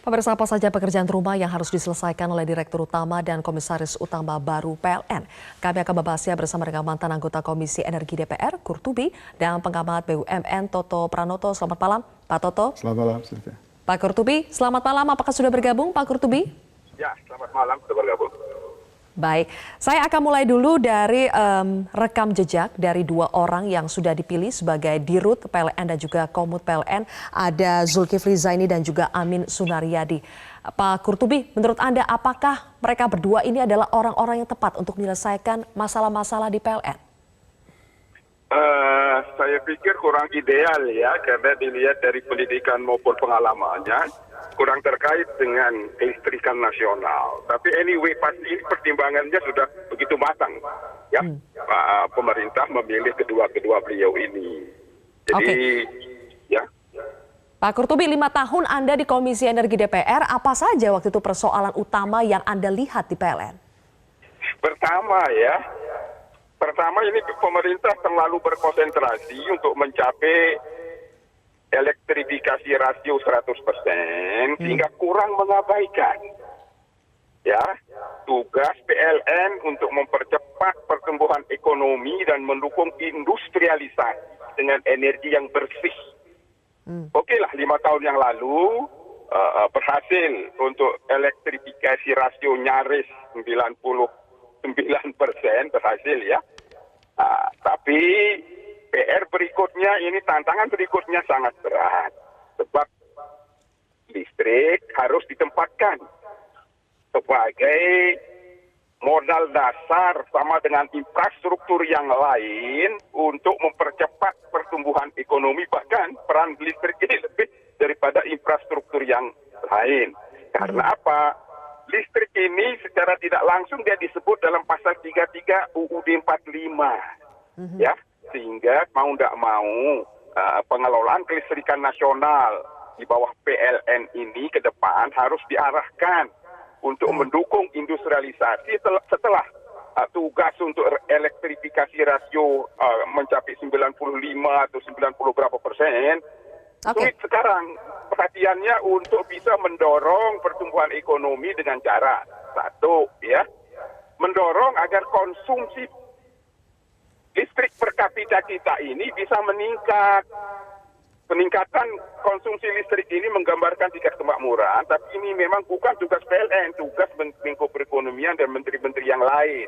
Pemirsa, apa saja pekerjaan rumah yang harus diselesaikan oleh Direktur Utama dan Komisaris Utama baru PLN? Kami akan membahasnya bersama dengan mantan anggota Komisi Energi DPR, Kurtubi, dan pengamat BUMN Toto Pranoto. Selamat malam, Pak Toto. Selamat malam, Sylvia. Pak Kurtubi, selamat malam. Apakah sudah bergabung, Pak Kurtubi? Ya, selamat malam, sudah bergabung. Baik, saya akan mulai dulu dari rekam jejak dari dua orang yang sudah dipilih sebagai Dirut PLN dan juga Komut PLN. Ada Zulkifli Zaini dan juga Amin Sunaryadi. Pak Kurtubi, menurut Anda apakah mereka berdua ini adalah orang-orang yang tepat untuk menyelesaikan masalah-masalah di PLN? Saya pikir kurang ideal ya, karena dilihat dari pendidikan maupun pengalamannya, kurang terkait dengan kelistrikan nasional. Tapi anyway, pasti ini pertimbangannya sudah begitu matang. Ya, pemerintah memilih kedua-kedua beliau ini. Jadi, ya. Pak Kurtubi, 5 tahun Anda di Komisi Energi DPR, apa saja waktu itu persoalan utama yang Anda lihat di PLN? Pertama ini pemerintah terlalu berkonsentrasi untuk mencapai elektrifikasi rasio 100%, sehingga kurang mengabaikan ya tugas PLN untuk mempercepat pertumbuhan ekonomi dan mendukung industrialisasi dengan energi yang bersih. Oke lah, 5 tahun yang lalu berhasil untuk elektrifikasi rasio nyaris 99% berhasil ya. Tapi PR berikutnya ini, tantangan berikutnya sangat berat. Sebab listrik harus ditempatkan sebagai modal dasar sama dengan infrastruktur yang lain untuk mempercepat pertumbuhan ekonomi. Bahkan peran listrik ini lebih daripada infrastruktur yang lain. Karena apa? Listrik ini secara tidak langsung dia disebut dalam pasal 33 UUD 45. Ya, sehingga mau tidak mau pengelolaan kelistrikan nasional di bawah PLN ini ke depan harus diarahkan untuk mendukung industrialisasi setelah tugas untuk elektrifikasi rasio mencapai 95 atau 90 berapa persen. Sulit sekarang perhatiannya untuk bisa mendorong pertumbuhan ekonomi dengan cara satu, ya, mendorong agar konsumsi listrik per kapita kita ini bisa meningkat. Peningkatan konsumsi listrik ini menggambarkan tingkat kemakmuran, tapi ini memang bukan tugas PLN, tugas Menko Perekonomian dan menteri-menteri yang lain.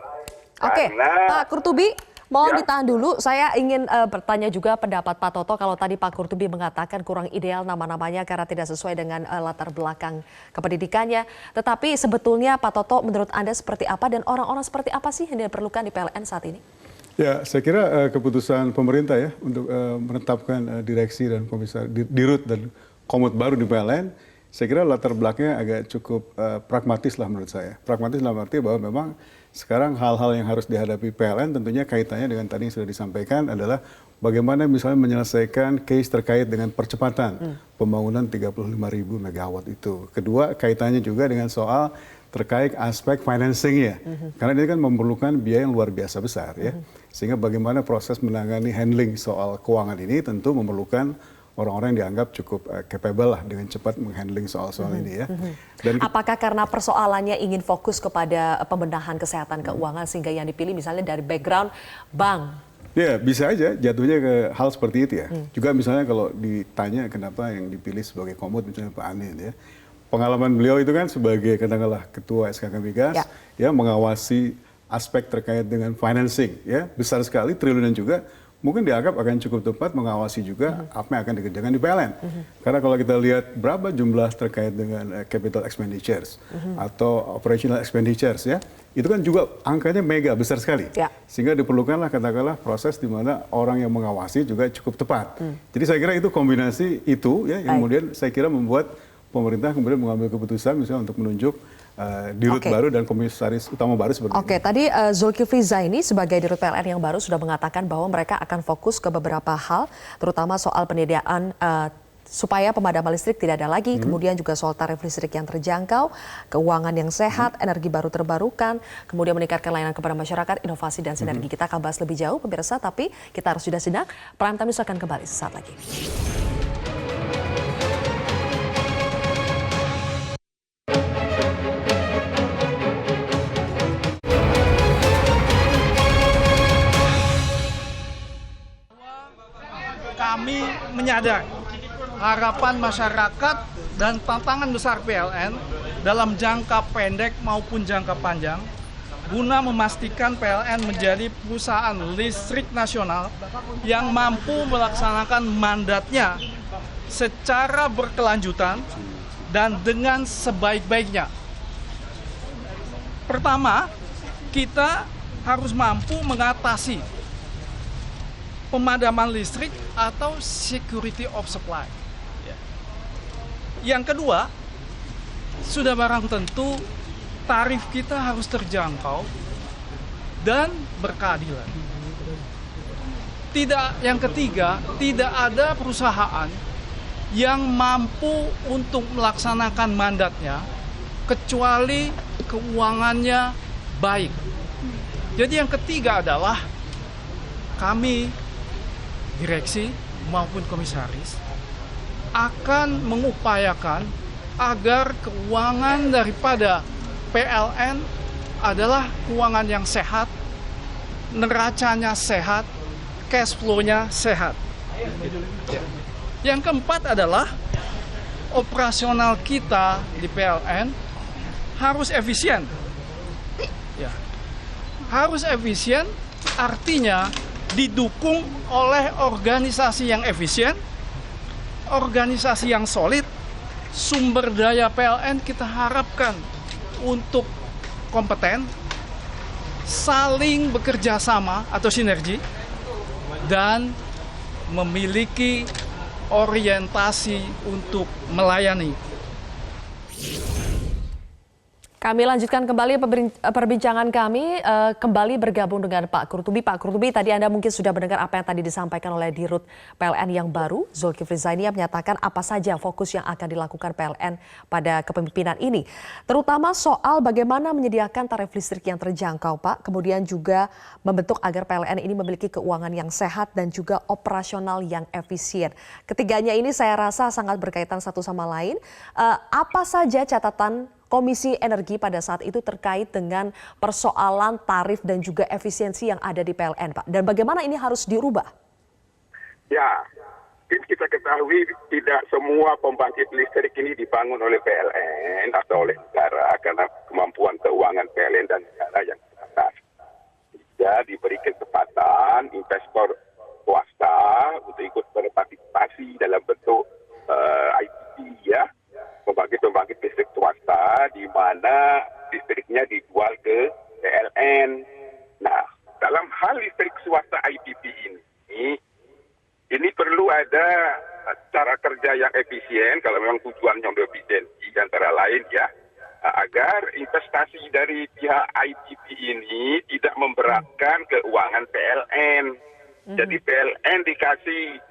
Oke, Pak Kurtubi, mohon ditahan dulu. Saya ingin bertanya juga pendapat Pak Toto. Kalau tadi Pak Kurtubi mengatakan kurang ideal nama-namanya karena tidak sesuai dengan latar belakang kependidikannya. Tetapi sebetulnya Pak Toto, menurut Anda seperti apa dan orang-orang seperti apa sih yang diperlukan di PLN saat ini? Ya, saya kira keputusan pemerintah ya untuk menetapkan direksi dan komisar Dirut dan Komut baru di PLN, saya kira latar belakangnya agak cukup pragmatis lah menurut saya. Pragmatis dalam arti bahwa memang sekarang hal-hal yang harus dihadapi PLN tentunya kaitannya dengan tadi yang sudah disampaikan adalah bagaimana misalnya menyelesaikan case terkait dengan percepatan pembangunan 35.000 megawatt itu. Kedua, kaitannya juga dengan soal terkait aspek financing-nya. Karena ini kan memerlukan biaya yang luar biasa besar ya. Sehingga bagaimana proses menangani handling soal keuangan ini tentu memerlukan orang-orang yang dianggap cukup capable lah dengan cepat menghandling soal-soal ini ya. Dan apakah karena persoalannya ingin fokus kepada pembenahan kesehatan keuangan sehingga yang dipilih misalnya dari background bank? Ya, bisa aja jatuhnya ke hal seperti itu ya. Juga misalnya kalau ditanya kenapa yang dipilih sebagai Komut misalnya Pak Anin ya. Pengalaman beliau itu kan sebagai katakanlah ketua SKK Migas ya mengawasi aspek terkait dengan financing ya besar sekali triliunan juga, mungkin dianggap akan cukup tepat mengawasi juga apa yang akan dikerjakan di PLN. Karena kalau kita lihat berapa jumlah terkait dengan capital expenditures atau operational expenditures ya, itu kan juga angkanya mega besar sekali. Sehingga diperlukanlah katakanlah proses di mana orang yang mengawasi juga cukup tepat. Jadi saya kira itu kombinasi itu ya yang kemudian saya kira membuat pemerintah kemudian mengambil keputusan misalnya untuk menunjuk Dirut baru dan Komisaris Utama baru seperti ini. Tadi Zulkifli Zaini sebagai Dirut PLN yang baru sudah mengatakan bahwa mereka akan fokus ke beberapa hal, terutama soal penyediaan supaya pemadaman listrik tidak ada lagi, kemudian juga soal tarif listrik yang terjangkau, keuangan yang sehat, energi baru terbarukan, kemudian meningkatkan layanan kepada masyarakat, inovasi dan sinergi. Kita akan bahas lebih jauh pemirsa, tapi kita harus sudah sidak. Prime Time News akan kembali sesaat lagi. menyadari harapan masyarakat dan tantangan besar PLN dalam jangka pendek maupun jangka panjang guna memastikan PLN menjadi perusahaan listrik nasional yang mampu melaksanakan mandatnya secara berkelanjutan dan dengan sebaik-baiknya. Pertama, kita harus mampu mengatasi pemadaman listrik atau security of supply. Yang kedua, sudah barang tentu tarif kita harus terjangkau dan berkeadilan. Yang ketiga, tidak ada perusahaan yang mampu untuk melaksanakan mandatnya kecuali keuangannya baik. Jadi yang ketiga adalah kami, direksi maupun komisaris, akan mengupayakan agar keuangan daripada PLN adalah keuangan yang sehat, neracanya sehat, cash flow-nya sehat. Yang keempat adalah operasional kita di PLN harus efisien. Harus efisien artinya didukung oleh organisasi yang efisien, organisasi yang solid. Sumber daya PLN kita harapkan untuk kompeten, saling bekerja sama atau sinergi, dan memiliki orientasi untuk melayani. Kami lanjutkan kembali perbincangan kami, kembali bergabung dengan Pak Kurtubi. Pak Kurtubi, tadi Anda mungkin sudah mendengar apa yang tadi disampaikan oleh Dirut PLN yang baru, Zulkifli Zaini, yang menyatakan apa saja fokus yang akan dilakukan PLN pada kepemimpinan ini. Terutama soal bagaimana menyediakan tarif listrik yang terjangkau, Pak. Kemudian juga membentuk agar PLN ini memiliki keuangan yang sehat dan juga operasional yang efisien. Ketiganya ini saya rasa sangat berkaitan satu sama lain. Apa saja catatan Komisi Energi pada saat itu terkait dengan persoalan tarif dan juga efisiensi yang ada di PLN, Pak? Dan bagaimana ini harus dirubah? Ya, kita ketahui tidak semua pembangkit listrik ini dibangun oleh PLN atau oleh negara karena kemampuan keuangan PLN dan negara yang terbatas. Tidak diberi kesempatan investor swasta untuk ikut berpartisipasi dalam bentuk IPP, ya. Pembangkit listrik swasta di mana listriknya dijual ke PLN. Nah, dalam hal listrik swasta IPP ini perlu ada cara kerja yang efisien kalau memang tujuannya untuk efisiensi antara lain, ya, agar investasi dari pihak IPP ini tidak memberatkan keuangan PLN. Jadi PLN dikasih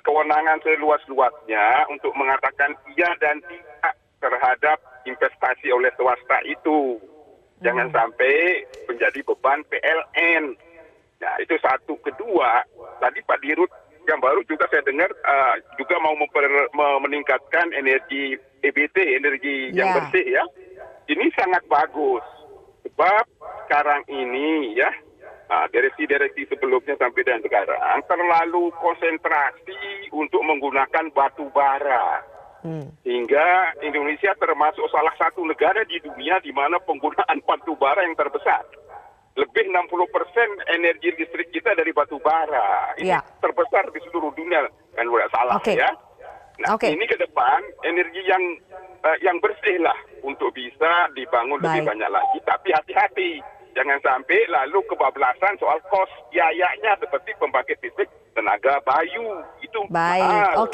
kewenangan seluas-luasnya untuk mengatakan iya dan tidak terhadap investasi oleh swasta itu. Jangan sampai menjadi beban PLN. Nah, itu satu. Kedua, tadi Pak Dirut yang baru juga saya dengar juga mau meningkatkan energi EBT, energi yang bersih, ya. Ini sangat bagus. Sebab sekarang ini, ya, direksi sebelumnya sampai dan sekarang terlalu konsentrasi untuk menggunakan batu bara. Hingga Indonesia termasuk salah satu negara di dunia di mana penggunaan batu bara yang terbesar. Lebih 60% energi listrik kita dari batu bara. Ini terbesar di seluruh dunia, kan tidak salah, ya. Nah, ini ke depan energi yang bersih lah untuk bisa dibangun lebih banyak lagi. Tapi hati-hati. Jangan sampai lalu kebablasan soal kos biayanya seperti pembangkit listrik tenaga bayu. Itu mahal.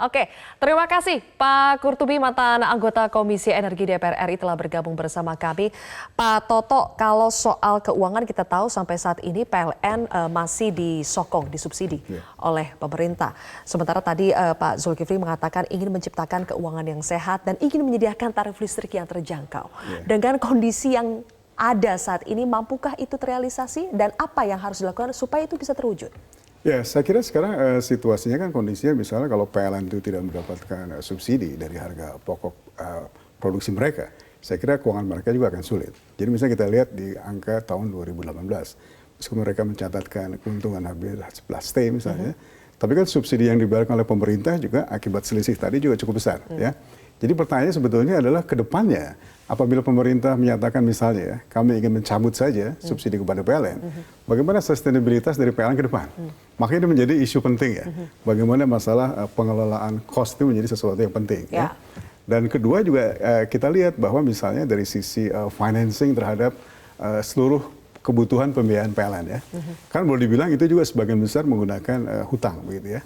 Oke, terima kasih Pak Kurtubi, mantan anggota Komisi Energi DPR RI telah bergabung bersama kami. Pak Toto, kalau soal keuangan kita tahu sampai saat ini PLN masih disokong, disubsidi oleh pemerintah. Sementara tadi Pak Zulkifli mengatakan ingin menciptakan keuangan yang sehat dan ingin menyediakan tarif listrik yang terjangkau. Dengan kondisi yang ada saat ini, mampukah itu terrealisasi dan apa yang harus dilakukan supaya itu bisa terwujud? Ya, saya kira sekarang situasinya kan kondisinya misalnya kalau PLN itu tidak mendapatkan subsidi dari harga pokok produksi mereka, saya kira keuangan mereka juga akan sulit. Jadi misalnya kita lihat di angka tahun 2018, meskipun mereka mencatatkan keuntungan hampir 11 T misalnya, Tapi kan subsidi yang diberikan oleh pemerintah juga akibat selisih tadi juga cukup besar ya. Jadi pertanyaannya sebetulnya adalah ke depannya apabila pemerintah menyatakan misalnya ya, kami ingin mencabut saja subsidi kepada PLN, bagaimana sustainabilitas dari PLN ke depan? Makanya ini menjadi isu penting ya. Bagaimana masalah pengelolaan cost itu menjadi sesuatu yang penting ya. Dan kedua juga kita lihat bahwa misalnya dari sisi financing terhadap seluruh kebutuhan pembiayaan PLN ya. Kan boleh dibilang itu juga sebagian besar menggunakan hutang begitu ya.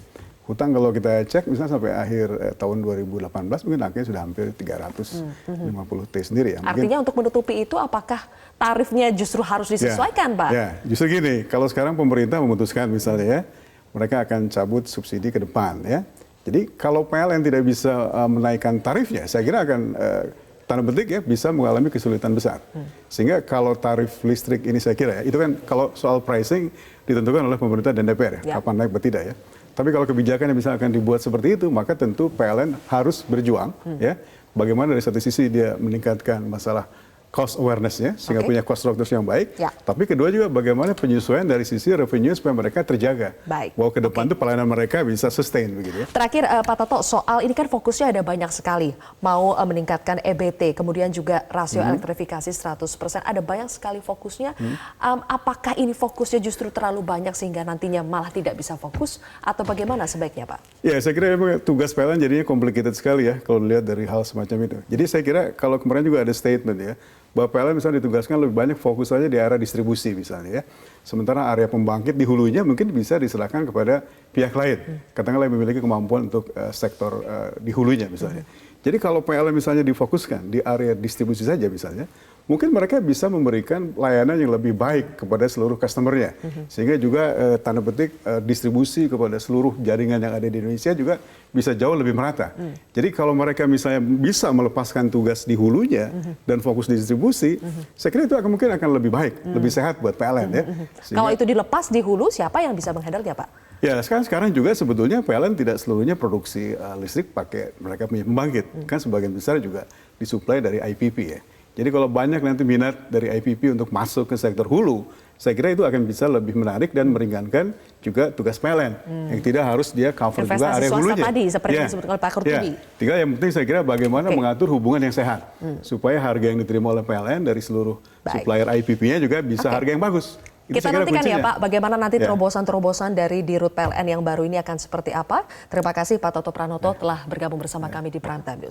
Hutang kalau kita cek misalnya sampai akhir tahun 2018 mungkin angkanya sudah hampir 350 T sendiri ya. Artinya untuk menutupi itu apakah tarifnya justru harus disesuaikan, Pak? Ya, justru gini, kalau sekarang pemerintah memutuskan misalnya ya, mereka akan cabut subsidi ke depan ya. Jadi kalau PLN tidak bisa menaikkan tarifnya, saya kira akan tanda petik ya bisa mengalami kesulitan besar. Sehingga kalau tarif listrik ini saya kira ya, itu kan kalau soal pricing ditentukan oleh pemerintah dan DPR ya, kapan naik atau tidak ya. Tapi kalau kebijakan yang misalkan dibuat seperti itu, maka tentu PLN harus berjuang ya. Bagaimana dari satu sisi dia meningkatkan masalah cost awareness-nya, sehingga punya cost structure yang baik. Tapi kedua juga bagaimana penyesuaian dari sisi revenue supaya mereka terjaga. Bahwa ke depan itu pelayanan mereka bisa sustain begitu ya. Terakhir Pak Toto, soal ini kan fokusnya ada banyak sekali. Mau meningkatkan EBT, kemudian juga rasio elektrifikasi 100%. Ada banyak sekali fokusnya. Apakah ini fokusnya justru terlalu banyak sehingga nantinya malah tidak bisa fokus? Atau bagaimana sebaiknya Pak? Ya saya kira memang tugas PLN jadinya complicated sekali ya kalau dilihat dari hal semacam itu. Jadi saya kira kalau kemarin juga ada statement ya, bahwa PLN misalnya ditugaskan lebih banyak fokus saja di area distribusi misalnya ya. Sementara area pembangkit di hulunya mungkin bisa diserahkan kepada pihak lain. Katakanlah yang memiliki kemampuan untuk sektor di hulunya misalnya. Jadi kalau PLN misalnya difokuskan di area distribusi saja misalnya, mungkin mereka bisa memberikan layanan yang lebih baik kepada seluruh customer-nya. Sehingga juga tanda petik distribusi kepada seluruh jaringan yang ada di Indonesia juga bisa jauh lebih merata. Jadi kalau mereka misalnya bisa melepaskan tugas di hulunya dan fokus di distribusi, saya kira itu mungkin akan lebih baik, lebih sehat buat PLN ya. Kalau itu dilepas di hulu, siapa yang bisa menghandle-nya Pak? Ya sekarang juga sebetulnya PLN tidak seluruhnya produksi listrik pakai mereka punya pembangkit. Kan sebagian besar juga disuplai dari IPP ya. Jadi kalau banyak nanti minat dari IPP untuk masuk ke sektor hulu, saya kira itu akan bisa lebih menarik dan meringankan juga tugas PLN. Yang tidak harus dia cover investasi juga area hulunya. tadi, seperti yang disebutkan oleh Pak Kurtubi. Tinggal yang penting saya kira bagaimana mengatur hubungan yang sehat. Supaya harga yang diterima oleh PLN dari seluruh supplier IPP-nya juga bisa harga yang bagus. Kita nantikan ya Pak, bagaimana nanti terobosan-terobosan dari Dirut PLN yang baru ini akan seperti apa. Terima kasih Pak Toto Pranoto telah bergabung bersama kami di Prime Time News.